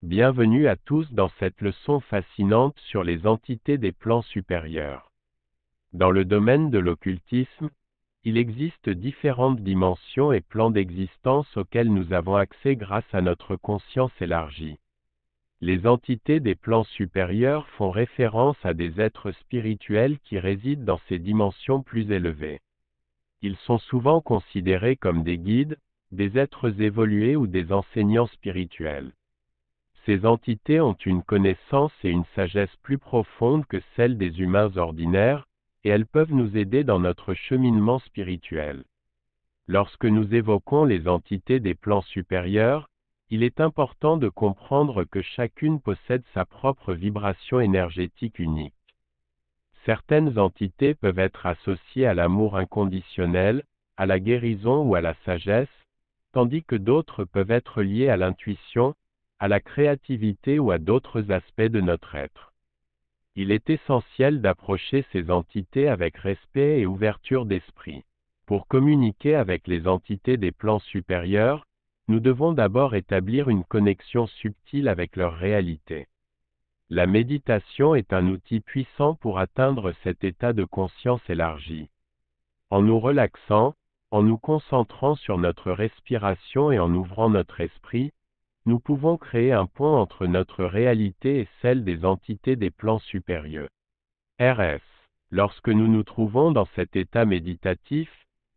Bienvenue à tous dans cette leçon fascinante sur les entités des plans supérieurs. Dans le domaine de l'occultisme, il existe différentes dimensions et plans d'existence auxquels nous avons accès grâce à notre conscience élargie. Les entités des plans supérieurs font référence à des êtres spirituels qui résident dans ces dimensions plus élevées. Ils sont souvent considérés comme des guides, des êtres évolués ou des enseignants spirituels. Ces entités ont une connaissance et une sagesse plus profondes que celles des humains ordinaires, et elles peuvent nous aider dans notre cheminement spirituel. Lorsque nous évoquons les entités des plans supérieurs, il est important de comprendre que chacune possède sa propre vibration énergétique unique. Certaines entités peuvent être associées à l'amour inconditionnel, à la guérison ou à la sagesse, tandis que d'autres peuvent être liées à l'intuition, à la créativité ou à d'autres aspects de notre être. Il est essentiel d'approcher ces entités avec respect et ouverture d'esprit. Pour communiquer avec les entités des plans supérieurs, nous devons d'abord établir une connexion subtile avec leur réalité. La méditation est un outil puissant pour atteindre cet état de conscience élargie. En nous relaxant, en nous concentrant sur notre respiration et en ouvrant notre esprit, nous pouvons créer un pont entre notre réalité et celle des entités des plans supérieurs. RS. Lorsque nous nous trouvons dans cet état méditatif,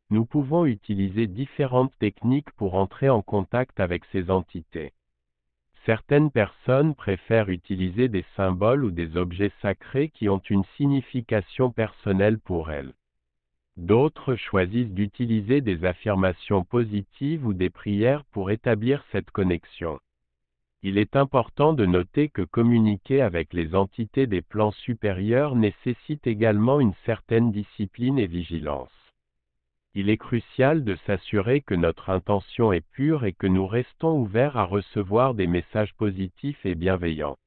nous pouvons utiliser différentes techniques pour entrer en contact avec ces entités. Certaines personnes préfèrent utiliser des symboles ou des objets sacrés qui ont une signification personnelle pour elles. D'autres choisissent d'utiliser des affirmations positives ou des prières pour établir cette connexion. Il est important de noter que communiquer avec les entités des plans supérieurs nécessite également une certaine discipline et vigilance. Il est crucial de s'assurer que notre intention est pure et que nous restons ouverts à recevoir des messages positifs et bienveillants.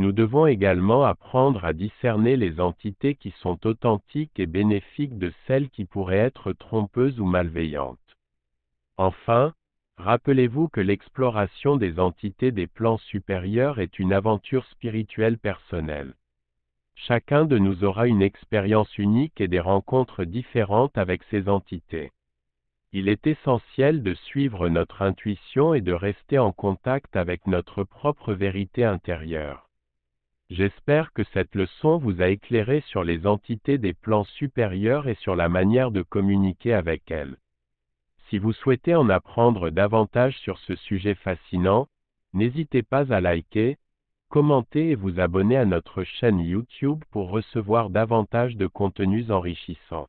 Nous devons également apprendre à discerner les entités qui sont authentiques et bénéfiques de celles qui pourraient être trompeuses ou malveillantes. Enfin, rappelez-vous que l'exploration des entités des plans supérieurs est une aventure spirituelle personnelle. Chacun de nous aura une expérience unique et des rencontres différentes avec ces entités. Il est essentiel de suivre notre intuition et de rester en contact avec notre propre vérité intérieure. J'espère que cette leçon vous a éclairé sur les entités des plans supérieurs et sur la manière de communiquer avec elles. Si vous souhaitez en apprendre davantage sur ce sujet fascinant, n'hésitez pas à liker, commenter et vous abonner à notre chaîne YouTube pour recevoir davantage de contenus enrichissants.